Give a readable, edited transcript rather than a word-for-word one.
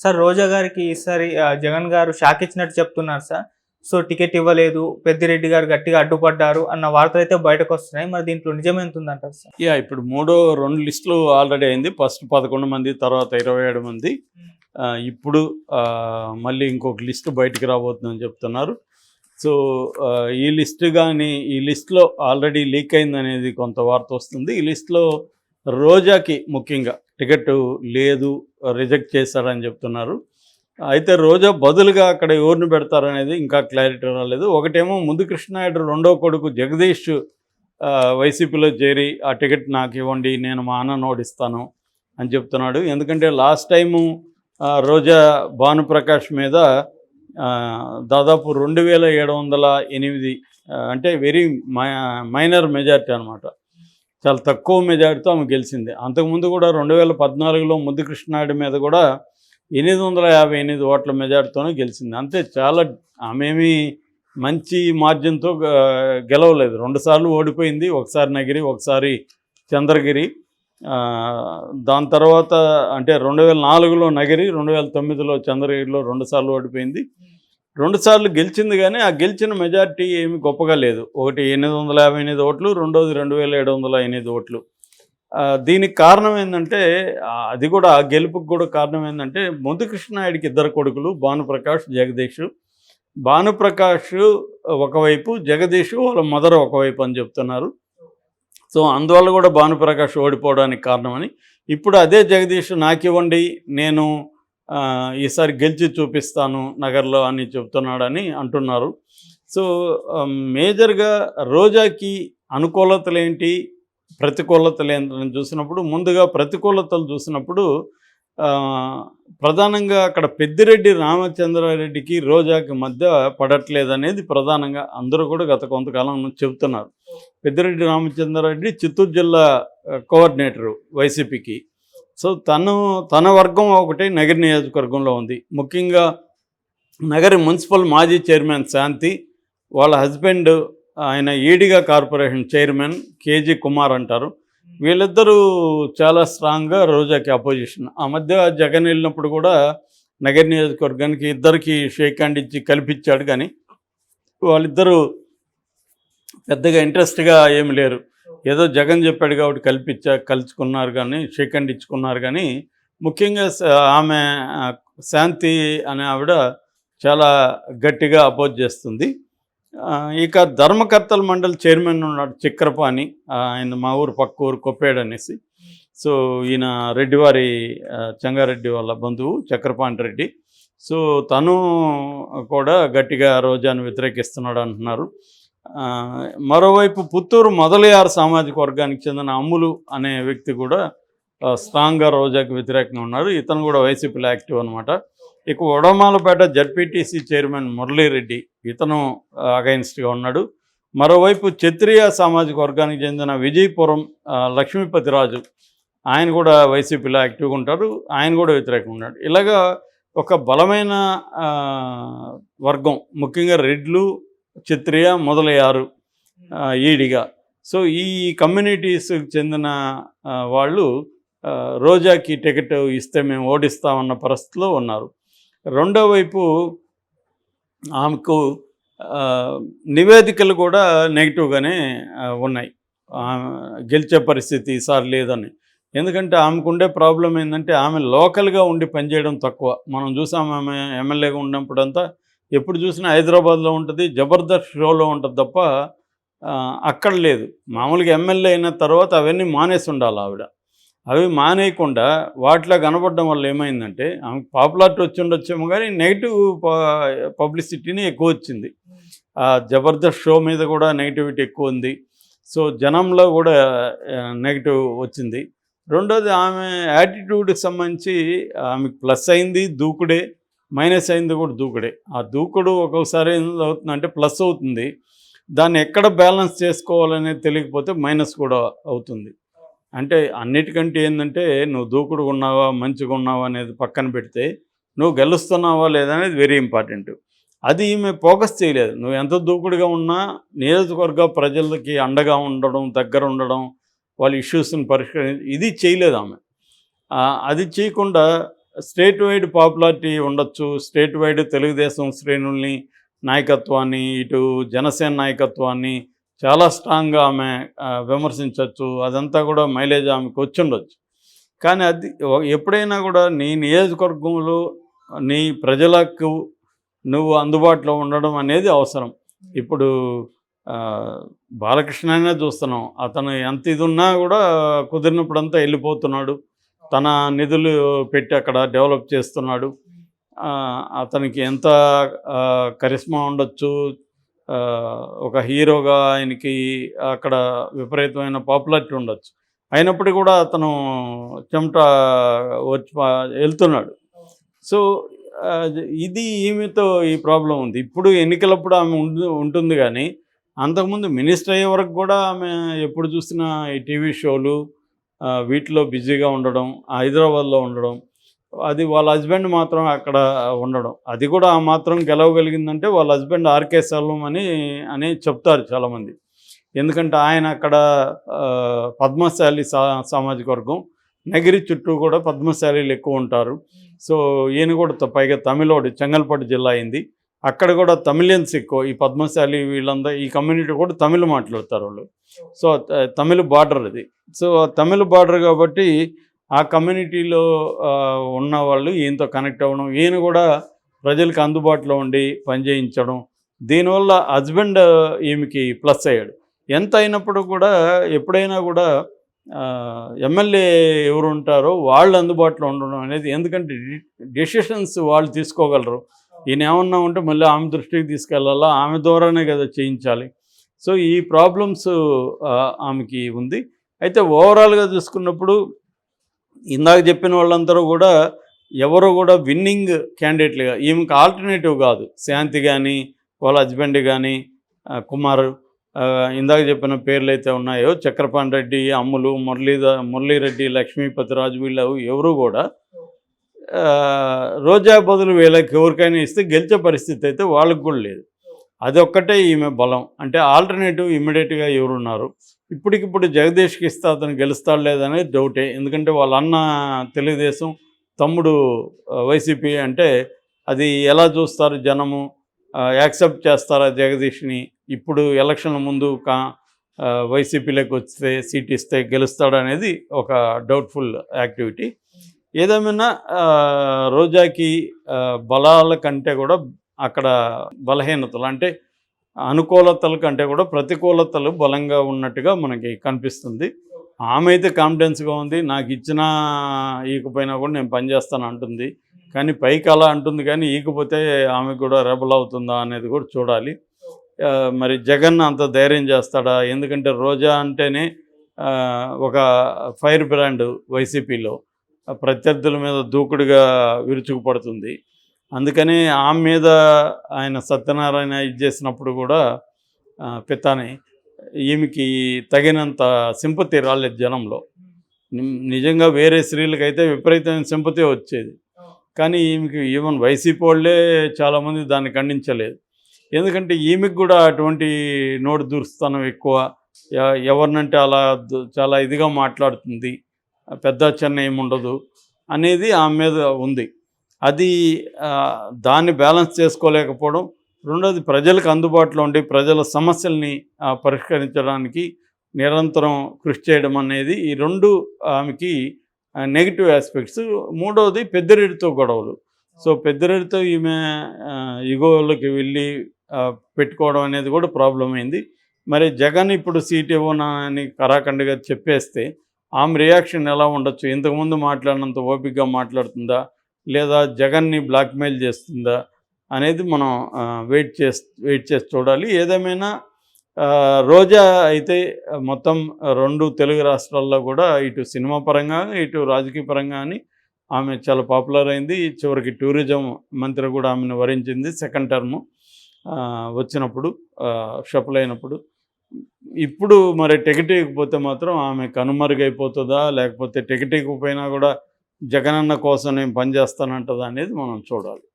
Sir రోజా గారికి ఈసారి జగన్ గారు షాక్ ఇచ్చినట్టు చెప్తున్నారు సార్. సో టికెట్ ఇవ్వలేదు, పెద్దిరెడ్డి గారు గట్టిగా అడ్డుపడ్డారు అన్న వార్తలైతే బయటకొస్తున్నాయి. మరి దీంట్లో నిజం ఎంతుందంటారు సార్? ఇప్పుడు 2 లిస్టులు ఆల్రెడీ అయింది. ఫస్ట్ 11 మంది, తర్వాత 27 మంది. ఇప్పుడు మళ్ళీ ఇంకొక లిస్టు బయటికి రాబోతుందని చెప్తున్నారు. సో ఈ లిస్టు కానీ ఈ లిస్టులో ఆల్రెడీ లీక్ అయిందనేది కొంత వార్త వస్తుంది. ఈ లిస్టులో రోజాకి ముఖ్యంగా టికెట్ లేదు, రిజెక్ట్ చేశారని చెప్తున్నారు. అయితే రోజా బదులుగా అక్కడ ఎవరిని పెడతారనేది ఇంకా క్లారిటీ రాలేదు. ఒకటేమో ముందు కృష్ణనాయుడు రెండో కొడుకు జగదీష్ వైసీపీలో చేరి ఆ టికెట్ నాకు ఇవ్వండి, నేను మా అన్నను ఓడిస్తాను అని చెప్తున్నాడు. ఎందుకంటే లాస్ట్ టైము రోజా భానుప్రకాష్ మీద దాదాపు 2708 అంటే వెరీ మైనర్ మెజారిటీ అనమాట. చాలా తక్కువ మెజారిటీతో ఆమె గెలిచింది. అంతకుముందు కూడా 2014లో ముద్దు కృష్ణనాయుడు మీద కూడా 858 ఓట్ల మెజారిటీతోనే గెలిచింది. అంతే, చాలా ఆమెమి మంచి మార్జిన్తో గెలవలేదు. 2 సార్లు ఓడిపోయింది, ఒకసారి నగిరి, ఒకసారి చంద్రగిరి. దాని తర్వాత అంటే 2004లో నగిరి, 2009లో చంద్రగిరిలో 2 సార్లు ఓడిపోయింది. 2 సార్లు గెలిచింది, కానీ ఆ గెలిచిన మెజారిటీ ఏమి గొప్పగా లేదు. ఒకటి 858 ఓట్లు, రెండోది 2708 ఓట్లు. దీనికి కారణం ఏంటంటే, అది కూడా ఆ గెలుపుకి కూడా కారణం ఏంటంటే, ముద్దు కృష్ణనాయుడికి 2 కొడుకులు, భానుప్రకాష్, జగదీష్. భానుప్రకాష్ ఒకవైపు, జగదీష్ వాళ్ళ మదర్ ఒకవైపు అని చెప్తున్నారు. సో అందువల్ల కూడా భానుప్రకాష్ ఓడిపోవడానికి కారణమని. ఇప్పుడు అదే జగదీష్ నాకివ్వండి, నేను ఈసారి గెలిచి చూపిస్తాను నగర్లో అని చెప్తున్నాడని అంటున్నారు. సో మేజర్గా రోజాకి అనుకూలతలు ఏంటి, ప్రతికూలతలు ఏంటని చూసినప్పుడు, ముందుగా ప్రతికూలతలు చూసినప్పుడు ప్రధానంగా అక్కడ పెద్దిరెడ్డి రామచంద్రారెడ్డికి రోజాకి మధ్య పడట్లేదనేది ప్రధానంగా అందరూ కూడా గత కొంతకాలం నుంచి చెబుతున్నారు. పెద్దిరెడ్డి రామచంద్రారెడ్డి చిత్తూరు జిల్లా కోఆర్డినేటరు వైసీపీకి. సో తన వర్గం ఒకటి నగరి నియోజకవర్గంలో ఉంది. ముఖ్యంగా నగరి మున్సిపల్ మాజీ చైర్మన్ శాంతి, వాళ్ళ హస్బెండ్ ఆయన ఈడిగా కార్పొరేషన్ చైర్మన్ కేజీ కుమార్ అంటారు. వీళ్ళిద్దరూ చాలా స్ట్రాంగ్గా రోజాకి అపోజిషన్. ఆ మధ్య జగన్ వెళ్ళినప్పుడు కూడా నగరి నియోజకవర్గానికి ఇద్దరికి షేక్ హ్యాండ్ ఇచ్చి కల్పించాడు, కానీ వాళ్ళిద్దరూ పెద్దగా ఇంట్రెస్ట్గా ఏమి లేరు. ఏదో జగన్ చెప్పాడు కాబట్టి కలుసుకున్నారు, కానీ షేక్ హ్యాండ్ ఇచ్చుకున్నారు. కానీ ముఖ్యంగా ఆమె శాంతి అనే ఆవిడ చాలా గట్టిగా అపోజ్ చేస్తుంది. ఇక ధర్మకర్తల మండలి చైర్మన్ ఉన్నాడు చక్రపాణి, ఆయన మా ఊరు పక్క ఊరు కొప్పేడు అనేసి. సో ఈయన రెడ్డివారి చంగారెడ్డి వాళ్ళ బంధువు చక్రపాణి రెడ్డి. సో తను కూడా గట్టిగా రోజాను వ్యతిరేకిస్తున్నాడు అంటున్నారు. మరోవైపు పుత్తూరు మొదలయారు సామాజిక వర్గానికి చెందిన అమ్ములు అనే వ్యక్తి కూడా స్ట్రాంగ్గా రోజాకి వ్యతిరేకంగా ఉన్నారు. ఇతను కూడా వైసీపీలో యాక్టివ్ అనమాట. ఇక ఉడమాలపేట జడ్పీటీసీ చైర్మన్ మురళీరెడ్డి, ఇతను అగైన్స్ట్గా ఉన్నాడు. మరోవైపు క్షత్రియ సామాజిక వర్గానికి చెందిన విజయపురం లక్ష్మీపతిరాజు, ఆయన కూడా వైసీపీలో యాక్టివ్గా ఉంటారు, ఆయన కూడా వ్యతిరేకంగా ఉన్నాడు. ఇలాగా ఒక బలమైన వర్గం, ముఖ్యంగా రెడ్లు, క్షత్రియ, మొదలయారు, ఈడిగా. సో ఈ కమ్యూనిటీస్కి చెందిన వాళ్ళు రోజాకి టికెట్ ఇస్తే మేము ఓడిస్తామన్న పరిస్థితిలో ఉన్నారు. రెండో వైపు ఆమెకు నివేదికలు కూడా నెగిటివ్గానే ఉన్నాయి. గెలిచే పరిస్థితి ఈసారి లేదని. ఎందుకంటే ఆమెకు ఉండే ప్రాబ్లం ఏంటంటే, ఆమె లోకల్గా ఉండి పనిచేయడం తక్కువ. మనం చూసాము, ఆమె ఎమ్మెల్యేగా ఉన్నప్పుడంతా ఎప్పుడు చూసినా హైదరాబాద్లో ఉంటుంది, జబర్దస్త్ షోలో ఉంటుంది తప్ప అక్కడ లేదు. మామూలుగా ఎమ్మెల్యే అయిన తర్వాత అవన్నీ మానేసి ఉండాలి ఆవిడ. అవి మానేయకుండా వాటిలో కనపడడం వల్ల ఏమైందంటే, ఆమెకు పాపులారిటీ వచ్చి ఉండొచ్చేమో, కానీ నెగిటివ్ పబ్లిసిటీని ఎక్కువ వచ్చింది. జబర్దస్త్ షో మీద కూడా నెగిటివిటీ ఎక్కువ ఉంది. సో జనంలో కూడా నెగిటివ్ వచ్చింది. రెండోది, ఆమె యాటిట్యూడ్కి సంబంధించి ఆమెకు ప్లస్ అయింది దూకుడే, మైనస్ అయింది కూడా దూకుడే. ఆ దూకుడు ఒక్కొక్కసారి అవుతుందంటే ప్లస్ అవుతుంది, దాన్ని ఎక్కడ బ్యాలెన్స్ చేసుకోవాలనేది తెలియకపోతే మైనస్ కూడా అవుతుంది. అంటే అన్నిటికంటే ఏంటంటే, నువ్వు దూకుడు ఉన్నావా మంచిగా ఉన్నావా అనేది పక్కన పెడితే, నువ్వు గెలుస్తున్నావా లేదనేది వెరీ ఇంపార్టెంట్. అది ఈమె ఫోకస్ చేయలేదు. నువ్వు ఎంత దూకుడుగా ఉన్నా నియోజకవర్గ ప్రజలకి అండగా ఉండడం, దగ్గర ఉండడం, వాళ్ళ ఇష్యూస్ని పరిష్కరించి ఇది చేయలేదు ఆమె. అది చేయకుండా స్టేట్ వైడ్ పాపులారిటీ ఉండొచ్చు. స్టేట్ వైడ్ తెలుగుదేశం శ్రేణుల్ని నాయకత్వాన్ని, ఇటు జనసేన నాయకత్వాన్ని చాలా స్ట్రాంగ్గా ఆమె విమర్శించవచ్చు. అదంతా కూడా మైలేజ్ ఆమెకు వచ్చుండొచ్చు. కానీ అది ఎప్పుడైనా కూడా నీ నియోజకవర్గంలో నీ ప్రజలకు నువ్వు అందుబాటులో ఉండడం అనేది అవసరం. ఇప్పుడు బాలకృష్ణనే చూస్తున్నాం. అతను ఎంత ఇది ఉన్నా కూడా కుదిరినప్పుడంతా వెళ్ళిపోతున్నాడు. తన నిధులు పెట్టి అక్కడ డెవలప్ చేస్తున్నాడు. అతనికి ఎంత కరిస్మా ఉండొచ్చు. ఒక హీరోగా ఆయనకి అక్కడ విపరీతమైన పాపులారిటీ ఉండొచ్చు. అయినప్పటికీ కూడా అతను చెమట వచ్చి వెళ్తున్నాడు. సో ఇది ఈమెతో ఈ ప్రాబ్లం ఉంది. ఇప్పుడు ఎన్నికలప్పుడు ఆమె ఉంటుంది కానీ అంతకుముందు మినిస్టర్ అయ్యే వరకు కూడా ఆమె ఎప్పుడు చూసినా ఈ టీవీ షోలు వీటిలో బిజీగా ఉండడం, హైదరాబాద్లో ఉండడం. అది వాళ్ళ హస్బెండ్ మాత్రం అక్కడ ఉండడం. అది కూడా ఆ మాత్రం గెలవగలిగిందంటే వాళ్ళ హస్బెండ్ ఆర్కే సెల్వం అని చెప్తారు చాలామంది. ఎందుకంటే ఆయన అక్కడ పద్మశాలి సామాజిక వర్గం, నగిరి చుట్టూ కూడా పద్మశాలీలు ఎక్కువ ఉంటారు. సో ఈయన కూడా పైగా తమిళోడు, చెంగల్పట్టు జిల్లా అయింది. అక్కడ కూడా తమిళియన్స్ ఎక్కువ. ఈ పద్మశాలి వీళ్ళంతా ఈ కమ్యూనిటీ కూడా తమిళ్ మాట్లాడతారు వాళ్ళు. సో తమిళ బార్డర్ అది. సో తమిళ బార్డర్ కాబట్టి ఆ కమ్యూనిటీలో ఉన్న వాళ్ళు ఈయనతో కనెక్ట్ అవ్వడం, ఈయన కూడా ప్రజలకు అందుబాటులో ఉండి పనిచేయించడం, దీనివల్ల హస్బెండ్ ఈమెకి ప్లస్ అయ్యాడు. ఎంత అయినప్పుడు కూడా ఎప్పుడైనా కూడా ఎమ్మెల్యే ఎవరు ఉంటారో వాళ్ళు అందుబాటులో ఉండడం అనేది, ఎందుకంటే డెసిషన్స్ వాళ్ళు తీసుకోగలరు. ఈయన ఏమన్నా ఉంటే మళ్ళీ ఆమె దృష్టికి తీసుకెళ్ళాలా, ఆమె ద్వారానే కదా చేయించాలి. సో ఈ ప్రాబ్లమ్స్ ఆమెకి ఉంది. అయితే ఓవరాల్గా చూసుకున్నప్పుడు ఇందాక చెప్పిన వాళ్ళందరూ కూడా ఎవరు కూడా విన్నింగ్ క్యాండిడేట్లుగా, ఈమెకి ఆల్టర్నేటివ్ కాదు. శాంతి కానీ, వాళ్ళ హస్బెండ్ కానీ, కుమార్, ఇందాక చెప్పిన పేర్లు అయితే ఉన్నాయో చక్రపాణి రెడ్డి, అమ్ములు, మురళీరెడ్డి, లక్ష్మీపతిరాజు, వీళ్ళు ఎవరు కూడా రోజా బదులు వీళ్ళకి ఎవరికైనా ఇస్తే గెలిచే పరిస్థితి అయితే వాళ్ళకి కూడా లేదు. అదొక్కటే ఈమె బలం. అంటే ఆల్టర్నేటివ్ ఇమ్మీడియట్గా ఎవరున్నారు. ఇప్పటికిప్పుడు జగదీష్కి ఇస్తే అతను గెలుస్తాడు లేదనేది డౌటే. ఎందుకంటే వాళ్ళ అన్న తెలుగుదేశం, తమ్ముడు వైసీపీ. అంటే అది ఎలా చూస్తారు జనము, యాక్సెప్ట్ చేస్తారా జగదీష్ని? ఇప్పుడు ఎలక్షన్ల ముందు వైసీపీలోకి వస్తే సీట్ ఇస్తే గెలుస్తాడనేది ఒక డౌట్ఫుల్ యాక్టివిటీ. ఏదేమైనా రోజాకి బలాల కంటే కూడా అక్కడ బలహీనతలు, అంటే అనుకూలతల కంటే కూడా ప్రతికూలతలు బలంగా ఉన్నట్టుగా మనకి కనిపిస్తుంది. ఆమె అయితే కాన్ఫిడెన్స్గా ఉంది. నాకు ఇచ్చినా ఈకపోయినా కూడా నేను పనిచేస్తాను అంటుంది. కానీ పైకి అలా అంటుంది, కానీ ఈకపోతే ఆమె కూడా రెబల్ అవుతుందా అనేది కూడా చూడాలి. మరి జగన్ అంత ధైర్యం చేస్తాడా? ఎందుకంటే రోజా అంటేనే ఒక ఫైర్ బ్రాండ్ వైసీపీలో, ప్రత్యర్థుల మీద దూకుడుగా విరుచుకుపడుతుంది. అందుకని ఆమె మీద ఆయన సత్యనారాయణ ఇది చేసినప్పుడు కూడా పితాని ఈమెకి తగినంత సింపతి రాలేదు జనంలో. నిజంగా వేరే స్త్రీలకైతే విపరీతమైన సింపతి వచ్చేది. కానీ ఈమెకి ఈవెన్ వైసీపీ వాళ్ళే చాలామంది దాన్ని ఖండించలేదు. ఎందుకంటే ఈమెకు కూడా అటువంటి నోటు దూరుస్తానం ఎక్కువ, ఎవరినంటే అలా చాలా ఇదిగా మాట్లాడుతుంది, పెద్ద చిన్న ఏముండదు అనేది ఆమె మీద ఉంది. అది దాన్ని బ్యాలెన్స్ చేసుకోలేకపోవడం. రెండోది ప్రజలకు అందుబాటులో ఉండి ప్రజల సమస్యల్ని పరిష్కరించడానికి నిరంతరం కృషి చేయడం అనేది, ఈ రెండు ఆమెకి నెగిటివ్ ఆస్పెక్ట్స్. మూడవది పెద్దిరెడ్డితో గొడవలు. సో పెద్దిరెడ్డితో ఈమె ఇగోలోకి వెళ్ళి పెట్టుకోవడం అనేది కూడా ప్రాబ్లం అయింది. మరి జగన్ ఇప్పుడు సీట్ ఇవ్వనని కరాఖండిగా చెప్పేస్తే ఆమె రియాక్షన్ ఎలా ఉండొచ్చు? ఇంతకుముందు మాట్లాడినంత ఓపికగా మాట్లాడుతుందా, లేదా జగన్ని బ్లాక్మెయిల్ చేస్తుందా అనేది మనం వెయిట్ చేసి చూడాలి. ఏదేమైనా రోజా అయితే మొత్తం 2 తెలుగు రాష్ట్రాల్లో కూడా ఇటు సినిమా పరంగా ఇటు రాజకీయ పరంగా అని ఆమె చాలా పాపులర్ అయింది. చివరికి టూరిజం మంత్రి కూడా ఆమెను వరించింది సెకండ్ టర్మ్ వచ్చినప్పుడు, షఫల్ అయినప్పుడు. ఇప్పుడు మరి టికెట్ ఇవ్వకపోతే మాత్రం ఆమె కనుమరుగైపోతుందా, లేకపోతే టికెట్ ఇవ్వకపోయినా కూడా జగనన్న కోసం నేను పనిచేస్తానంటదా అనేది మనం చూడాలి.